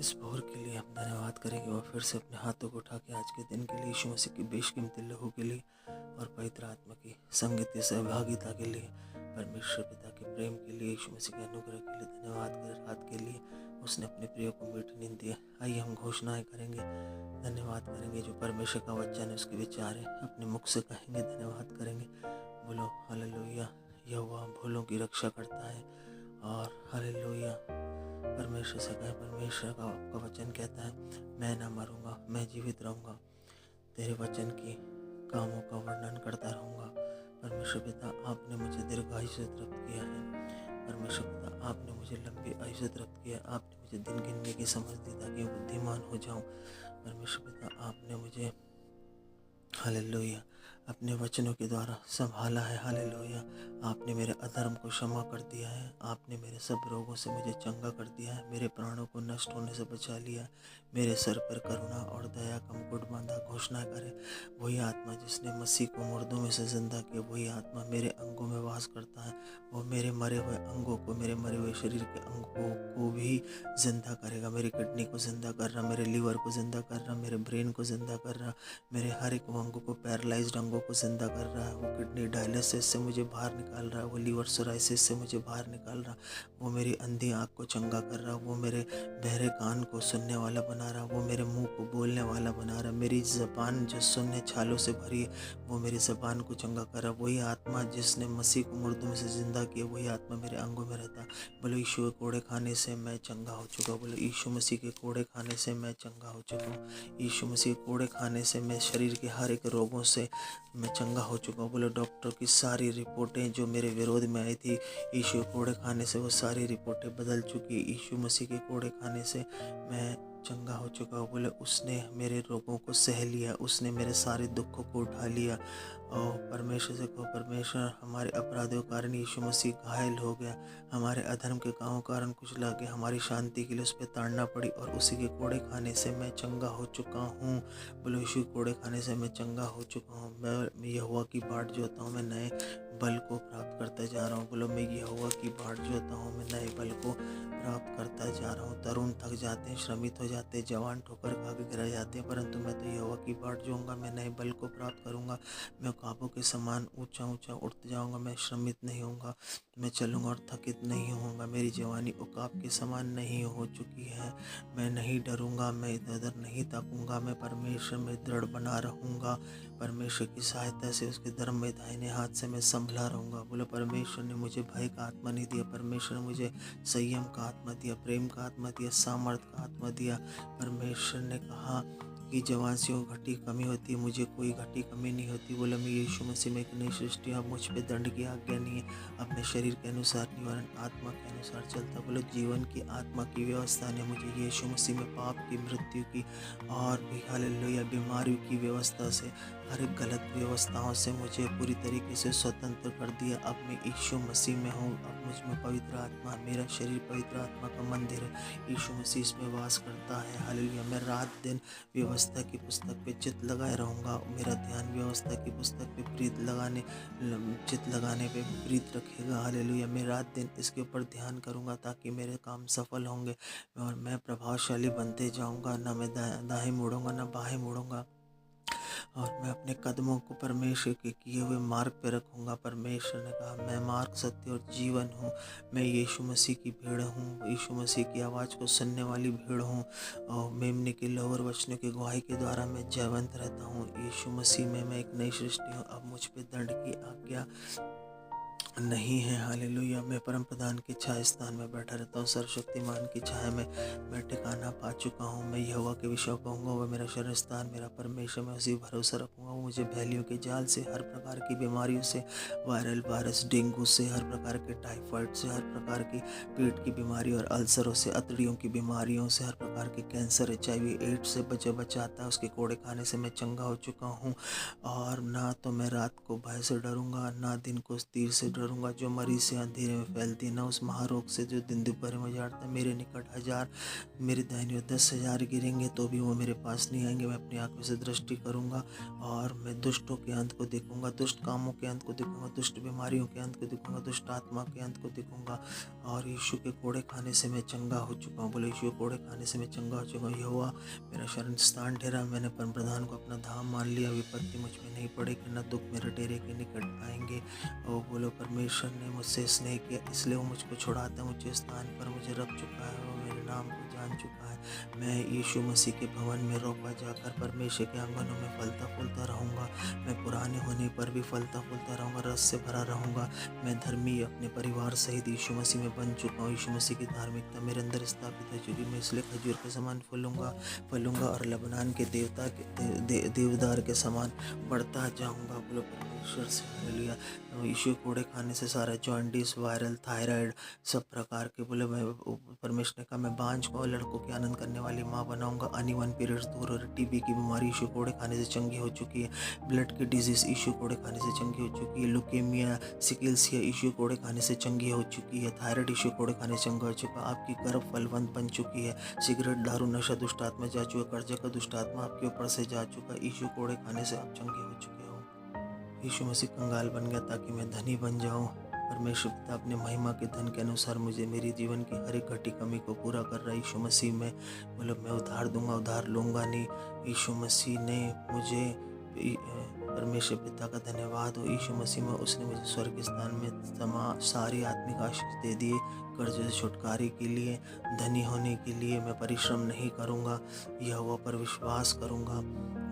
इस भोर के लिए हम धन्यवाद करेंगे और फिर से अपने हाथों को उठा के आज के दिन के लिए यीशु मसीह की बेशकीमती लहू के लिए और पवित्र आत्मा की संगति सहभागिता के लिए, परमेश्वर पिता के प्रेम के लिए, यीशु मसीह के अनुग्रह के लिए धन्यवाद कर रात के लिए उसने अपने प्रिय को मीठी नींद दिया। आइए हम घोषणाएं करेंगे, धन्यवाद करेंगे। जो परमेश्वर का वचन है उसके विचार है अपने मुख से कहेंगे, धन्यवाद करेंगे। बोलो हालेलुया। यहोवा भूलों की रक्षा करता है और हालेलुया। परमेश्वर से कहे, परमेश्वर का वचन कहता है मैं ना मरूंगा, मैं जीवित रहूंगा, तेरे वचन की कामों का वर्णन करता रहूंगा। परमेश्वर पिता आपने मुझे दीर्घायु से तृप्त किया है। परमेश्वर पिता आपने मुझे लंबी आयु से तृप्त किया। आपने मुझे दिन गिनने की समझ दी ताकि बुद्धिमान हो जाऊं। परमेश्वर पिता आपने मुझे हालेलुया अपने वचनों के द्वारा संभाला है। हालेलुया। आपने मेरे अधर्म को क्षमा कर दिया है। आपने मेरे सब रोगों से मुझे चंगा कर दिया है। मेरे प्राणों को नष्ट होने से बचा लिया। मेरे सर पर करुणा और दया का मुकुट बांधा। घोषणा करे, वही आत्मा जिसने मसीह को मुर्दों में से जिंदा किया, वही आत्मा मेरे अंगों में वास करता है। वो मेरे मरे हुए अंगों को, मेरे मरे हुए शरीर के अंगों को भी जिंदा करेगा। मेरी किडनी को जिंदा कर रहा, मेरे लीवर को जिंदा कर रहा, मेरे ब्रेन को जिंदा कर रहा, मेरे हर एक अंगों को, पैरालाइज्ड अंगों को जिंदा कर रहा है। वो किडनी डायलिसिस से मुझे बाहर निकाल रहा है। वो लीवर सोराइसिस से मुझे बाहर निकाल रहा। वो मेरी अंधी आँख को चंगा कर रहा। वो मेरे बहरे कान को सुनने वाला बना रहा। वो मेरे मुंह को बोलने वाला बना रहा। मेरी ज़बान जो सुनने छालों से भरी है, वो मेरी ज़बान को चंगा कर रहा। वही आत्मा जिसने मसीह को मुर्दों में से जिंदा किया, वही आत्मा मेरे अंगों में रहता। बोलो यीशु के कोड़े खाने से मैं चंगा हो चुका। बोलो यीशु मसीह के कोड़े खाने से मैं चंगा हो चुका हूँ। यीशु मसीह के कोड़े खाने से मैं शरीर के हर एक रोगों से मैं चंगा हो चुका हूँ। बोलो डॉक्टर की सारी रिपोर्टें जो मेरे विरोध में आई थी, यीशु के कोड़े खाने से वो सारी रिपोर्टें बदल चुकी। यीशु मसीह के कोड़े खाने से मैं चंगा हो चुका हूँ। बोले उसने मेरे रोगों को सह लिया, उसने मेरे सारे दुखों को उठा लिया। और परमेश्वर से कहो, परमेश्वर हमारे अपराधों के कारण यीशु मसीह घायल हो गया, हमारे अधर्म के कामों के कारण कुचला गया, हमारी शांति के लिए उस पर ताड़ना पड़ी और उसी के कोड़े खाने से मैं चंगा हो चुका हूँ। बोलो यीशु के कोड़े खाने से मैं चंगा हो चुका हूँ। मैं यहोवा की बाट जोता हूँ, मैं नए बल को प्राप्त करता जा रहा हूँ। बोलो मैं यहोवा की बाट जोता हूँ, मैं नए बल को प्राप्त करता जा रहा हूँ। तरुण थक जाते हैं, श्रमित हो जाते हैं, जवान ठोकर खा के गिरा जाते हैं, परंतु मैं तो यहोवा की बाट जोऊंगा। मैं नए बल को प्राप्त करूंगा। मैं काबों के समान ऊंचा ऊंचा उठते जाऊंगा। मैं श्रमित नहीं होऊंगा, मैं चलूंगा और थकित नहीं होऊंगा। मेरी जवानी उकाब के समान नहीं हो चुकी है। मैं नहीं डरूंगा, मैं इधर उधर नहीं ताकूंगा। मैं परमेश्वर में दृढ़ बना रहूंगा। परमेश्वर की सहायता से, उसके धर्म में दाहिने हाथ से मैं संभला रहूंगा। बोलो परमेश्वर ने मुझे भय का आत्मा नहीं दिया, परमेश्वर ने मुझे संयम का आत्मा दिया, प्रेम का आत्मा दिया, सामर्थ का आत्मा दिया। परमेश्वर ने कहा कि जवानसियों घटी कमी होती है, मुझे कोई घटी कमी नहीं होती। बोला मैं यीशु मसीह में एक नई सृष्टि, अब मुझ पे दंड की आज्ञा नहीं है। अब मैं शरीर के अनुसार नहीं वरन आत्मा के अनुसार चलता। बोलो जीवन की आत्मा की व्यवस्था ने मुझे यीशु मसीह में पाप की, मृत्यु की और भी हालेलुया बीमारियों की व्यवस्था से, हर एक गलत व्यवस्थाओं से मुझे पूरी तरीके से स्वतंत्र कर दिया। अब मैं यीशु मसीह में हूँ। अब मुझ में पवित्र आत्मा, मेरा शरीर पवित्र आत्मा का मंदिर है। यीशु मसीह इसमें वास करता है। हालेलुया। मैं रात दिन व्यवस्था की पुस्तक पे चित्त लगाए रहूँगा। मेरा ध्यान व्यवस्था की पुस्तक पे चित्त लगाने पे प्रीत रखेगा। हालेलुया। मैं रात दिन इसके ऊपर ध्यान करूँगा ताकि मेरे काम सफल होंगे और मैं प्रभावशाली बनते जाऊँगा। ना मैं दाएं मुड़ूंगा, ना बाएं मुड़ूंगा और मैं अपने कदमों को परमेश्वर के किए हुए मार्ग पे रखूँगा। परमेश्वर ने कहा मैं मार्ग, सत्य और जीवन हूँ। मैं यीशु मसीह की भीड़ हूँ, यीशु मसीह की आवाज़ को सुनने वाली भीड़ हूँ और मेमने के लहू और वचनों की गवाही के द्वारा मैं जयवंत रहता हूँ। यीशु मसीह में मैं एक नई सृष्टि हूँ। अब मुझ पे दंड की आज्ञा नहीं है। हालेलुया। मैं परम प्रधान की छाया स्थान में बैठा रहता हूँ, सर्वशक्तिमान की छाया में मैं ठिकाना पा चुका हूँ। मैं यहोवा के विषय कहूँगा, वह मेरा शरण स्थान, मेरा परमेश्वर, मैं उसी भरोसा रखूँगा। वो मुझे भैलियों के जाल से, हर प्रकार की बीमारियों से, वायरल वायरस, डेंगू से, हर प्रकार के टाइफाइड से, हर प्रकार की पेट की बीमारी और अल्सरों से, अतड़ियों की बीमारियों से, हर प्रकार के कैंसर, HIV, एड्स से बचाता है। उसके कोड़े खाने से मैं चंगा हो चुका हूँ और ना तो मैं रात को भय से डरूंगा, ना दिन को तीर से डरूंगा। जो मरी से अंधेरे में फैलती न उस महारोग से जो दिन दोपहर में उजाड़ता। मेरे निकट 1000 मेरे दाहिनी ओर 10,000 गिरेंगे तो भी वो मेरे पास नहीं आएंगे। मैं अपनी आंखों से दृष्टि करूंगा और मैं दुष्टों के अंत को देखूंगा, दुष्ट कामों के अंत को देखूंगा, दुष्ट बीमारियों के अंत को देखूंगा, दुष्ट आत्मा के अंत को देखूंगा। और यीशु के कोड़े खाने से मैं चंगा हो चुका हूँ। बोले यीशु के कोड़े खाने से मैं चंगा हो चुका हूँ। यहोवा मेरा शरण स्थान ठहरा। मैंने परम प्रधान को अपना धाम मान लिया। विपत्ति मुझ में नहीं पड़ेगी, न दुख मेरे डेरे के निकट आएंगे। और बोलो परमेश्वर ने मुझसे स्नेह किया इसलिए वो मुझको छुड़ाता है। मुझे स्थान पर मुझे रख चुका है, वो मेरे नाम को जान चुका है। मैं यीशु मसीह के भवन में रोपा जाकर परमेश्वर के आंगनों में फलता फूलता रहूँगा। मैं पुराने होने पर भी फलता फूलता रहूँगा, रस से भरा रहूँगा। मैं धर्मी अपने परिवार सहित यीशु मसीह में बन चुका हूँ। यीशु मसीह की धार्मिकता मेरे अंदर स्थापित हो चुकी। मैं इसलिए खजूर के समान फलूंगा और लबनान के देवदार के समान बढ़ता जाऊँगा। बोलो परमेश्वर से हालेलुया। यीशु कोड़े खाने से सारा जॉन्डिस, वायरल, थायराइड सब प्रकार के बोले परमेश्वर ने कहा मैं बांझ को लड़कों की आनंद करने वाली माँ बनाऊंगा। अनइवन पीरियड्स दूर और टीबी की बीमारी यीशु कोड़े खाने से चंगी हो चुकी है। ब्लड की डिजीज यीशु कोड़े खाने से चंगी हो चुकी है। लुकेमिया, सिकिल्सिया यीशु कोड़े खाने से चंगी हो चुकी है। थायराइड यीशु कोड़े खाने से चंगा हो चुका। आपकी गर्भ फलवंत बन चुकी है। सिगरेट, दारू, नशा दुष्ट आत्मा जा चुका। कर्जे का दुष्ट आत्मा आपके ऊपर से जा चुका। यीशु कोड़े खाने से आप चंगे हो चुके हो। यीशु मसीह कंगाल बन गया ताकि मैं धनी बन जाऊं। परमेश्वर पिता अपने महिमा के धन के अनुसार मुझे मेरी जीवन की हर एक घटी कमी को पूरा कर रहा है। यीशु मसीह में मतलब मैं उधार दूंगा, उधार लूंगा नहीं। यीशु मसीह ने मुझे परमेश्वर पिता का धन्यवाद हो। यीशु मसीह में उसने मुझे स्वर्ग स्थान में सारी आत्मिक आशीष दे दिए। कर्ज से छुटकारे के लिए, धनी होने के लिए मैं परिश्रम नहीं करूँगा, यहोवा पर विश्वास करूँगा।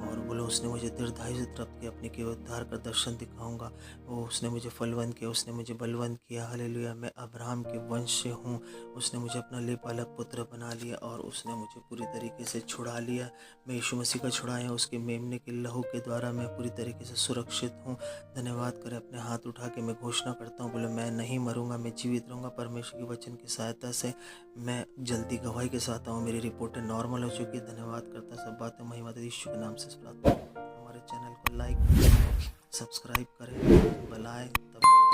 और बोलो उसने मुझे दीर्घायु से तृप्त किया, अपने के उद्धार का दर्शन दिखाऊंगा। वो उसने मुझे फलवंत किया, उसने मुझे बलवंत किया। हालेलुया। मैं अब्राहम के वंश से हूँ। उसने मुझे अपना लेपालक पुत्र बना लिया और उसने मुझे पूरी तरीके से छुड़ा लिया। मैं यीशु मसीह का छुड़ाया, उसके मेमने के लहू के द्वारा मैं पूरी तरीके से सुरक्षित हूँ। धन्यवाद करें। अपने हाथ उठा के मैं घोषणा करता हूँ, बोले मैं नहीं मरूंगा, मैं जीवित रहूँगा। परमेश्वर के वचन की सहायता से मैं जल्दी गवाही के साथ आऊँ। मेरी रिपोर्टें नॉर्मल हो चुकी है। धन्यवाद करता सब बातें महिमा यीशु के नाम से प्रार्थना। हमारे चैनल को लाइक, सब्सक्राइब करें, बेल आए तब